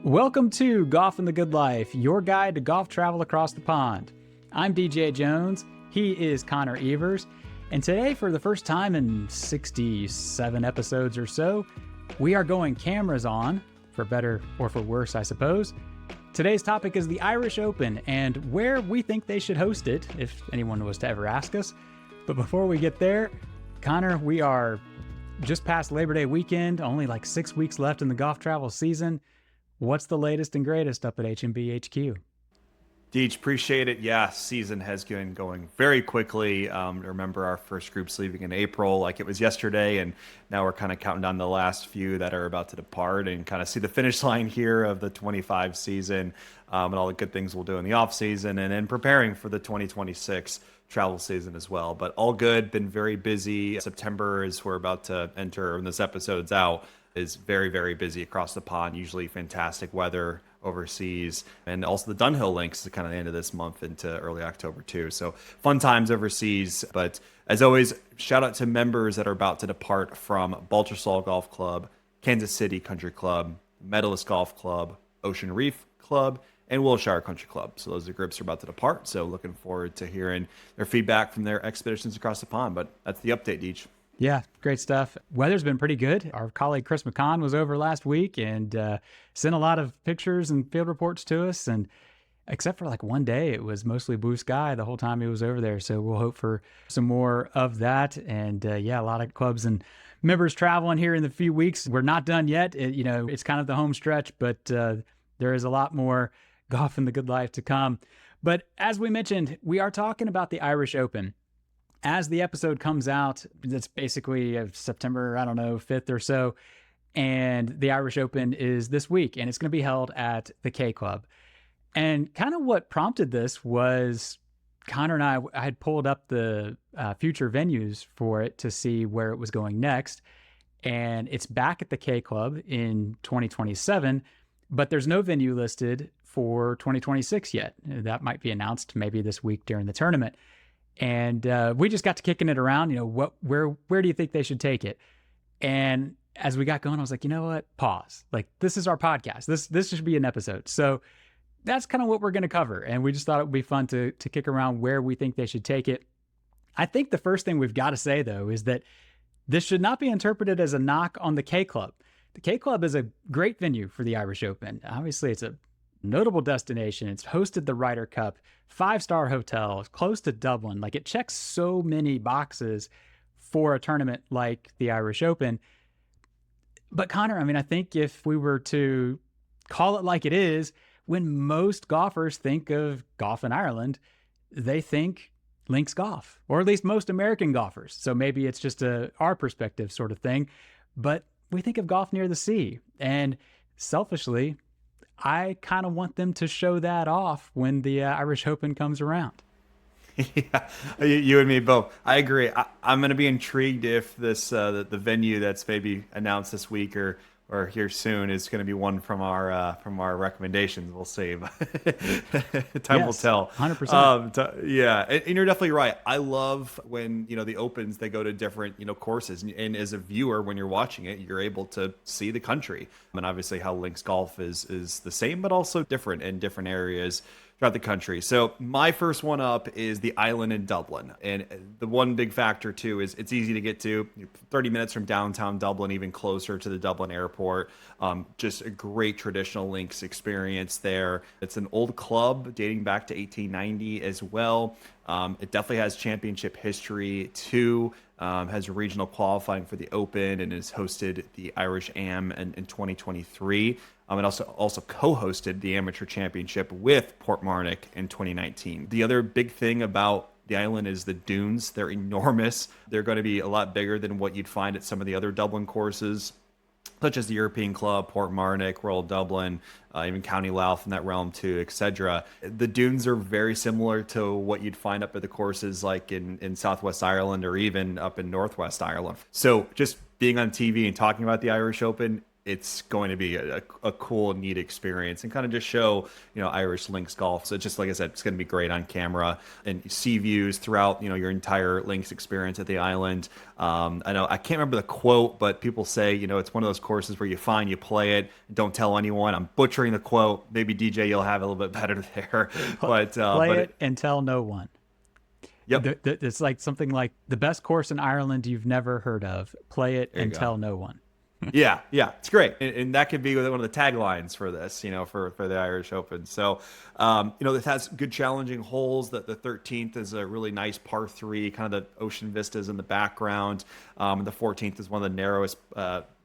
Welcome to Golf and the Good Life, your guide to golf travel across the pond. I'm DJ Jones, he is Connor Evers, and today, for the first time in 67 episodes or so, we are going cameras on, for better or for worse, I suppose. Today's topic is the Irish Open and where we think they should host it, if anyone was to ever ask us. But before we get there, Connor, we are just past Labor Day weekend, only like 6 weeks left in the golf travel season. What's the latest and greatest up at HMB HQ? Deej, appreciate it. Yeah, season has been going very quickly. Remember our first groups leaving in April like it was yesterday, and now we're kind of counting down the last few that are about to depart and kind of see the finish line here of the 25 season and all the good things we'll do in the off season and then preparing for the 2026 travel season as well. But all good, been very busy. September, as we're about to enter when this episode's out, is very, very busy across the pond, usually fantastic weather overseas. And also the Dunhill Links is kind of the end of this month into early October too. So fun times overseas. But as always, shout out to members that are about to depart from Baltusrol Golf Club, Kansas City Country Club, Medalist Golf Club, Ocean Reef Club, and Wilshire Country Club. So those are groups are about to depart. So looking forward to hearing their feedback from their expeditions across the pond. But that's the update, Deej. Yeah, great stuff. Weather's been pretty good. Our colleague Chris McCon was over last week and sent a lot of pictures and field reports to us. And except for like one day, it was mostly blue sky the whole time he was over there. So we'll hope for some more of that. And yeah, a lot of clubs and members traveling here in the few weeks. We're not done yet. It's kind of the home stretch, but there is a lot more golf and the good life to come. But as we mentioned, we are talking about the Irish Open. As the episode comes out, it's basically September, 5th or so. And the Irish Open is this week, and it's going to be held at the K Club. And kind of what prompted this was Connor and I had pulled up the future venues for it to see where it was going next. And it's back at the K Club in 2027, but there's no venue listed for 2026 yet. That might be announced maybe this week during the tournament. And we just got to kicking it around, where do you think they should take it? And as we got going, I was like, you know what? Pause. Like, this is our podcast. This should be an episode. So that's kind of what we're going to cover. And we just thought it would be fun to kick around where we think they should take it. I think the first thing we've got to say, though, is that this should not be interpreted as a knock on the K Club. The K Club is a great venue for the Irish Open. Obviously, it's a notable destination. It's hosted the Ryder Cup, 5-star hotel, close to Dublin. Like, it checks so many boxes for a tournament like the Irish Open. But Connor, I think if we were to call it like it is, when most golfers think of golf in Ireland, they think links golf, or at least most American golfers. So maybe it's just our perspective sort of thing, but we think of golf near the sea. And selfishly, I kind of want them to show that off when the Irish Open comes around. Yeah, you and me both. I agree. I'm going to be intrigued if this the venue that's maybe announced this week or here soon is going to be one from our recommendations. We'll see. Time will tell. 100%. Yeah, and you're definitely right. I love when the opens, they go to different courses, and as a viewer, when you're watching it, you're able to see the country. And obviously, how links golf is the same, but also different in different areas throughout the country. So my first one up is the island in Dublin. And the one big factor too is it's easy to get to, 30 minutes from downtown Dublin, even closer to the Dublin airport. Just a great traditional links experience there. It's an old club dating back to 1890 as well. It definitely has championship history too. Has regional qualifying for the Open and has hosted the Irish Am in 2023. And also co-hosted the Amateur Championship with Portmarnock in 2019. The other big thing about the island is the dunes. They're enormous. They're going to be a lot bigger than what you'd find at some of the other Dublin courses, such as the European Club, Portmarnock, Royal Dublin, even County Louth in that realm too, etc. The dunes are very similar to what you'd find up at the courses like in Southwest Ireland or even up in Northwest Ireland. So just being on TV and talking about the Irish Open, it's going to be a cool, neat experience and kind of just show, Irish links golf. So just like I said, it's going to be great on camera and see views throughout, your entire links experience at the island. I know I can't remember the quote, but people say, it's one of those courses where you play it, don't tell anyone. I'm butchering the quote. Maybe DJ, you'll have it a little bit better there, Play it and tell no one. Yep. It's like something like the best course in Ireland you've never heard of. Play it and tell no one. Yeah, it's great, and that could be one of the taglines for this, for the Irish Open. So, this has good challenging holes. That the 13th is a really nice par three, kind of the ocean vistas in the background. The 14th is one of the narrowest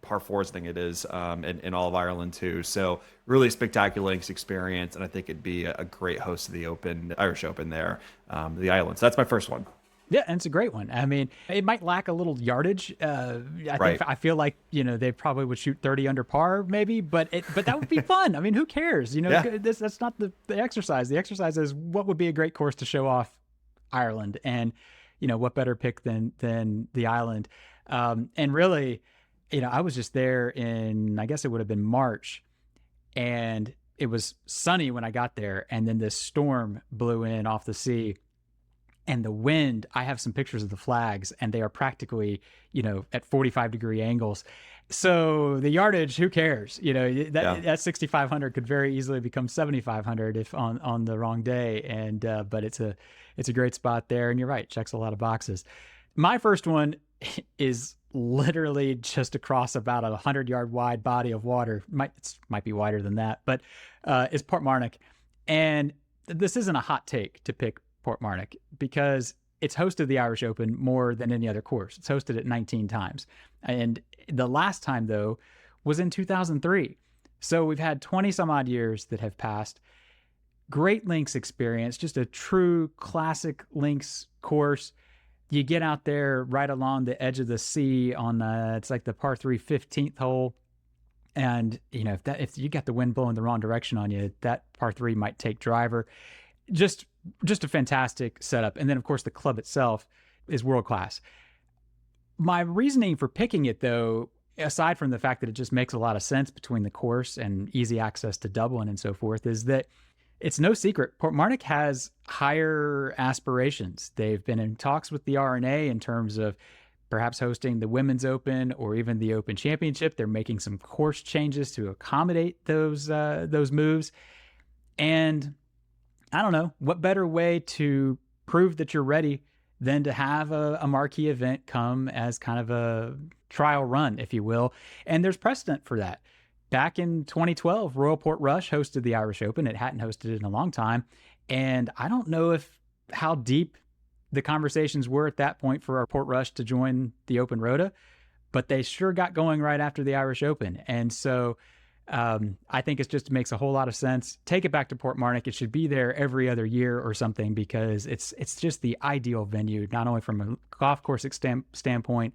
par fours, I think it is, in all of Ireland too. So really spectacular links experience, and I think it'd be a great host of the Open, the Irish Open there, the island. So that's my first one. Yeah, and it's a great one. I mean, it might lack a little yardage. I feel like they probably would shoot 30 under par, maybe, but that would be fun. I mean, who cares? That's not the exercise. The exercise is what would be a great course to show off Ireland, and what better pick than the island. And really, I was just there in, I guess it would have been March, and it was sunny when I got there, and then this storm blew in off the sea. And the wind, I have some pictures of the flags, and they are practically, at 45-degree angles. So the yardage, who cares? That 6,500 could very easily become 7,500 if on the wrong day. And but it's a great spot there, and you're right, checks a lot of boxes. My first one is literally just across about a 100-yard wide body of water. Might be wider than that, but it's Portmarnock, and this isn't a hot take to pick Portmarnock because it's hosted the Irish Open more than any other course. It's hosted it 19 times. And the last time, though, was in 2003. So we've had 20 some odd years that have passed. Great links experience, just a true classic links course. You get out there right along the edge of the sea on it's like the par 3 15th hole. And, if you got the wind blowing the wrong direction on you, that par 3 might take driver. Just a fantastic setup. And then, of course, the club itself is world class. My reasoning for picking it, though, aside from the fact that it just makes a lot of sense between the course and easy access to Dublin and so forth, is that it's no secret Portmarnock has higher aspirations. They've been in talks with the R&A in terms of perhaps hosting the Women's Open or even the Open Championship. They're making some course changes to accommodate those moves. And I don't know, what better way to prove that you're ready than to have a marquee event come as kind of a trial run, if you will. And there's precedent for that. Back in 2012, Royal Portrush hosted the Irish Open. It hadn't hosted it in a long time. And I don't know how deep the conversations were at that point for our Portrush to join the Open Rota, but they sure got going right after the Irish Open. And so I think it just makes a whole lot of sense. Take it back to Portmarnock. It should be there every other year or something because it's just the ideal venue, not only from a golf course standpoint,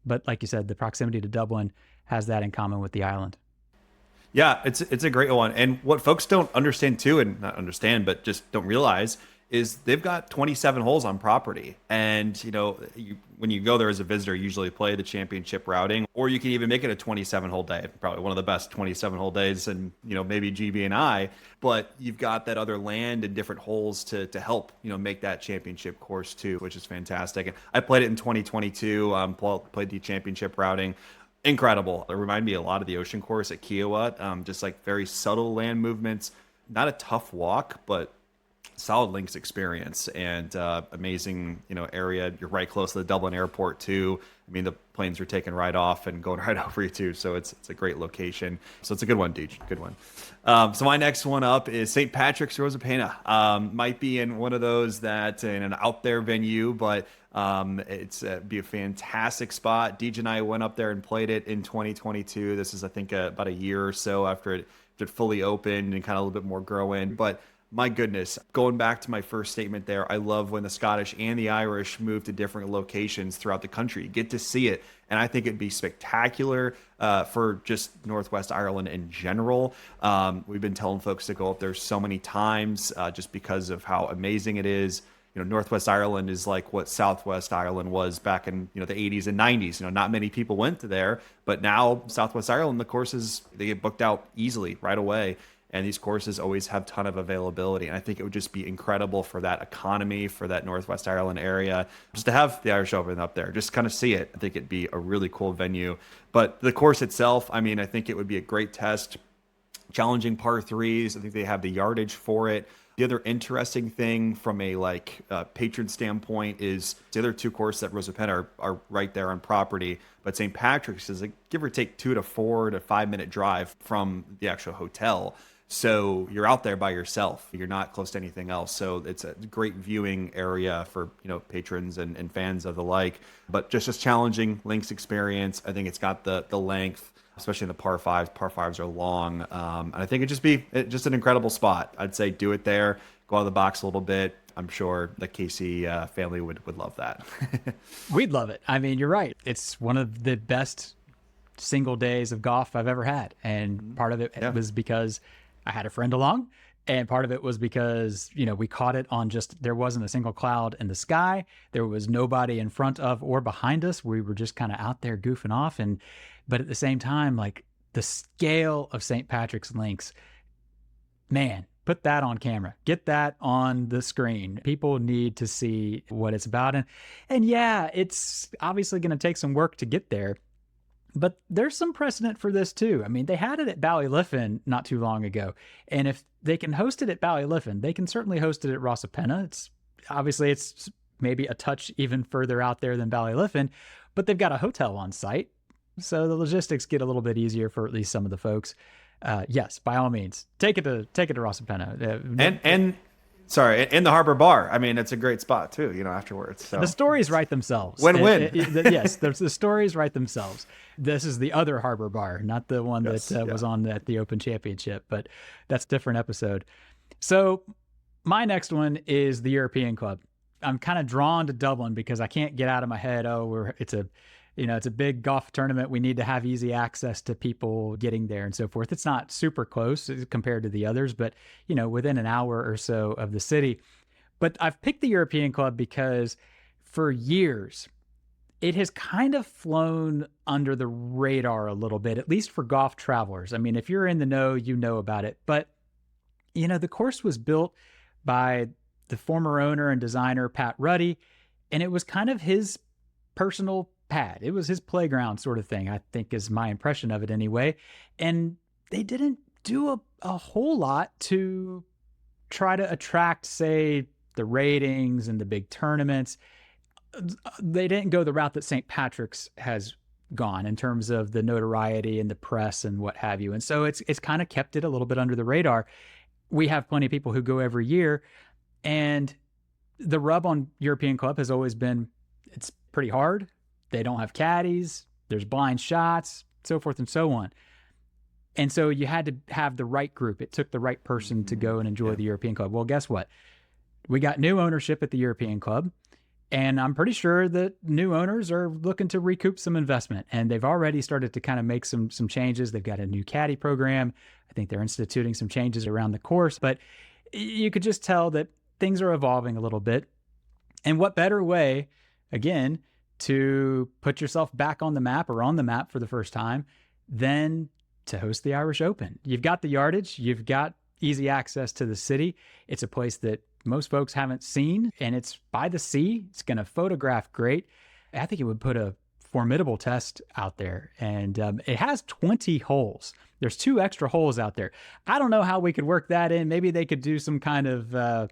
but like you said, the proximity to Dublin has that in common with the island. Yeah, it's a great one. And what folks don't understand too, and not understand, but just don't realize, is they've got 27 holes on property. And, when you go there as a visitor, you usually play the championship routing, or you can even make it a 27-hole day, probably one of the best 27-hole days, and, maybe GB and I. But you've got that other land and different holes to help, make that championship course too, which is fantastic. And I played it in 2022, played the championship routing. Incredible. It reminded me a lot of the ocean course at Kiowa, just like very subtle land movements, not a tough walk, but solid links experience and amazing, area. You're right close to the Dublin airport too. I mean, the planes are taking right off and going right over you too. So it's a great location. So it's a good one, Deej. Good one. So my next one up is St. Patrick's Rosapenna. Might be in one of those that in an out there venue, but it's be a fantastic spot. Deej and I went up there and played it in 2022. This is, I think, about a year or so after it fully opened and kind of a little bit more growing. But my goodness, going back to my first statement there, I love when the Scottish and the Irish move to different locations throughout the country. You get to see it, and I think it'd be spectacular for just Northwest Ireland in general. We've been telling folks to go up there so many times just because of how amazing it is. Northwest Ireland is like what Southwest Ireland was back in, the 80s and 90s. Not many people went to there, but now Southwest Ireland, the courses, they get booked out easily right away. And these courses always have ton of availability. And I think it would just be incredible for that economy, for that Northwest Ireland area, just to have the Irish Open up there, just kind of see it. I think it'd be a really cool venue. But the course itself, I mean, I think it would be a great test. Challenging par threes. I think they have the yardage for it. The other interesting thing from a patron standpoint is the other two courses at Rosapenna are right there on property, but St. Patrick's is give or take 2 to 4 to 5 minute drive from the actual hotel. So you're out there by yourself. You're not close to anything else. So it's a great viewing area for, patrons and fans of the like, but just a challenging links experience. I think it's got the length, especially in the par fives. Par fives are long. And I think it'd just be just an incredible spot. I'd say do it there, go out of the box a little bit. I'm sure the Casey family would love that. We'd love it. I mean, you're right. It's one of the best single days of golf I've ever had. And part of it was because I had a friend along, and part of it was because, we caught it on there wasn't a single cloud in the sky. There was nobody in front of or behind us. We were just kind of out there goofing off. But at the same time, the scale of St. Patrick's Links, man, put that on camera, get that on the screen. People need to see what it's about. And yeah, it's obviously going to take some work to get there. But there's some precedent for this too. I mean, they had it at Ballybunion not too long ago. And if they can host it at Ballybunion, they can certainly host it at Rosapenna. It's maybe a touch even further out there than Ballybunion, but they've got a hotel on site. So the logistics get a little bit easier for at least some of the folks. Yes, by all means, take it to Rosapenna. And the Harbor Bar. I mean, it's a great spot too, afterwards. So the stories write themselves. Win-win. Yes, the stories write themselves. This is the other Harbor Bar, not the one that was on at the Open Championship, but that's a different episode. So my next one is the European Club. I'm kind of drawn to Dublin because I can't get out of my head, it's a big golf tournament. We need to have easy access to people getting there and so forth. It's not super close compared to the others, but, within an hour or so of the city. But I've picked the European Club because for years, it has kind of flown under the radar a little bit, at least for golf travelers. I mean, if you're in the know, you know about it. But, the course was built by the former owner and designer, Pat Ruddy, and it was kind of his personal pad. It was his playground sort of thing, I think is my impression of it anyway. And they didn't do a whole lot to try to attract, say, the ratings and the big tournaments. They didn't go the route that St. Patrick's has gone in terms of the notoriety and the press and what have you. And so it's kind of kept it a little bit under the radar. We have plenty of people who go every year, and the rub on European Club has always been it's pretty hard. They don't have caddies. There's blind shots, so forth and so on. And so you had to have the right group. It took the right person to go and enjoy the European Club. Well, guess what? We got new ownership at the European Club, and I'm pretty sure that new owners are looking to recoup some investment, and they've already started to kind of make some changes. They've got a new caddy program. I think they're instituting some changes around the course, but you could just tell that things are evolving a little bit. And what better way, again, to put yourself back on the map or on the map for the first time than to host the Irish Open. You've got the yardage, you've got easy access to the city. It's a place that most folks haven't seen, and it's by the sea. It's going to photograph great. I think it would put a formidable test out there. And it has 20 holes. There's 2 extra holes out there. I don't know how we could work that in. Maybe they could do some kind of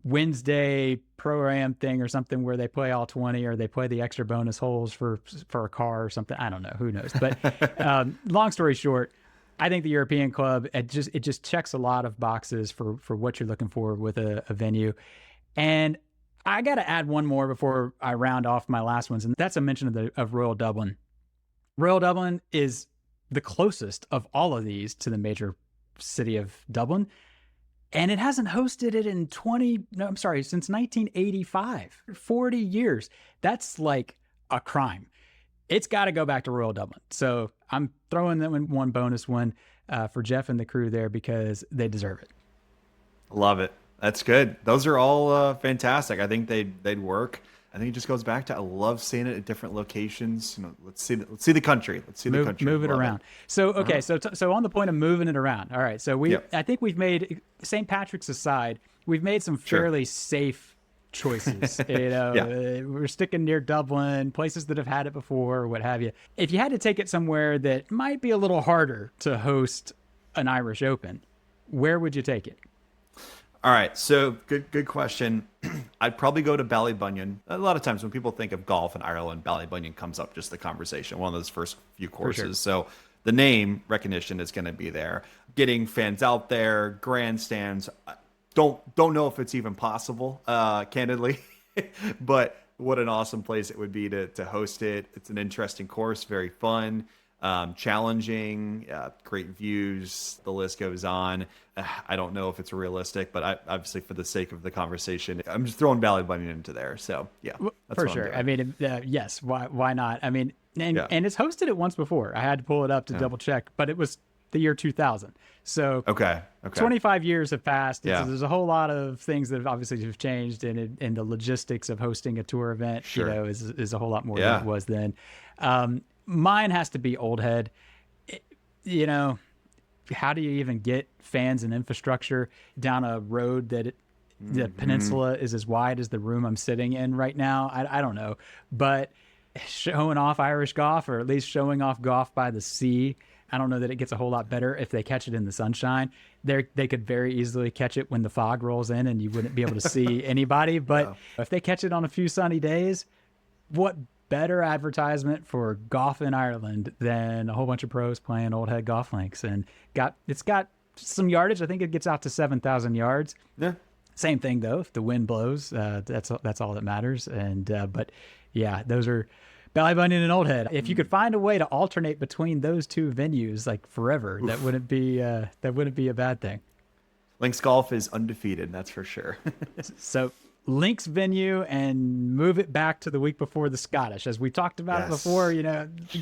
Wednesday pro-am thing or something where they play all 20, or they play the extra bonus holes for a car or something. I don't know. Who knows? But long story short, I think the European Club, it just checks a lot of boxes for what you're looking for with a venue. And I got to add one more before I round off my last ones, and that's a mention of Royal Dublin. Royal Dublin is the closest of all of these to the major city of Dublin. And it hasn't hosted it since 1985, 40 years. That's like a crime. It's got to go back to Royal Dublin. So I'm throwing them one bonus one for Jeff and the crew there because they deserve it. Love it. That's good. Those are all fantastic. I think they'd work. I think it just goes back to I love seeing it at different locations. Let's see the country. Let's see the country. Move it Love around. So okay, Uh-huh. so on the point of moving it around. All right, so Yep. I think we've made St. Patrick's aside, we've made some Sure. fairly safe choices. Yeah. We're sticking near Dublin, places that have had it before, or what have you. If you had to take it somewhere that might be a little harder to host an Irish Open, where would you take it? All right, so good question. I'd probably go to Ballybunion. A lot of times when people think of golf in Ireland, Ballybunion comes up just the conversation, one of those first few For courses. sure. So the name recognition is going to be there. Getting fans out there, grandstands. Don't know if it's even possible, candidly, but what an awesome place it would be to host it. It's an interesting course, very fun, challenging, great views. The list goes on. I don't know if it's realistic, but obviously for the sake of the conversation, I'm just throwing Ballybunion into there. So yeah, that's For what I'm sure. doing. I mean, yes. Why not? I mean, Yeah. and it's hosted it once before. I had to pull it up to double check, but it was the year 2000. So Okay. 25 years have passed. Yeah. There's a whole lot of things that obviously have changed, and the logistics of hosting a tour event, Sure. is a whole lot more Yeah. than it was then. Mine has to be Old Head. You know, how do you even get fans and infrastructure down a road that the peninsula is as wide as the room I'm sitting in right now? I don't know, but showing off Irish golf, or at least showing off golf by the sea, I don't know that it gets a whole lot better if they catch it in the sunshine. They could very easily catch it when the fog rolls in and you wouldn't be able to see anybody. But if they catch it on a few sunny days, what better advertisement for golf in Ireland than a whole bunch of pros playing Old Head golf links? And it's got some yardage. I think it gets out to 7,000 yards. Yeah. Same thing though. If the wind blows, that's all that matters. And but yeah, those are Ballybunion and Old Head. If you could find a way to alternate between those two venues like forever, that wouldn't be a bad thing. Links Golf is undefeated. That's for sure. So Links venue and move it back to the week before the Scottish, as we talked about it Yes. before.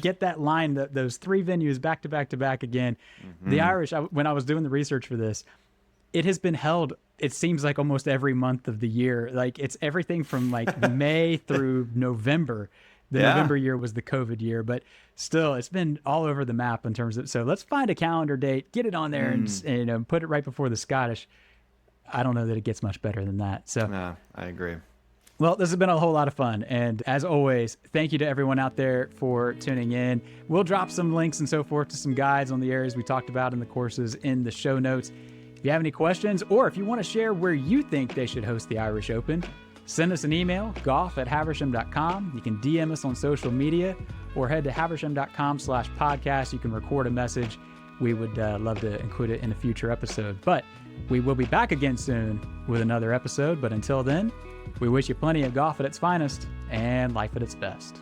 Get that line, those three venues back to back to back again. The Irish, when I was doing the research for this, it has been held, it seems like almost every month of the year. Like it's everything from like May through November. The Yeah. November year was the COVID year, but still it's been all over the map in terms of, so let's find a calendar date, get it on there and put it right before the Scottish. I don't know that it gets much better than that. So Yeah, I agree. well, this has been a whole lot of fun. And as always, thank you to everyone out there for tuning in. We'll drop some links and so forth to some guides on the areas we talked about in the courses in the show notes. If you have any questions, or if you want to share where you think they should host the Irish Open, send us an email, golf@haversham.com. You can DM us on social media, or head to haversham.com/podcast. You can record a message. We would love to include it in a future episode. But we will be back again soon with another episode. But until then, we wish you plenty of golf at its finest and life at its best.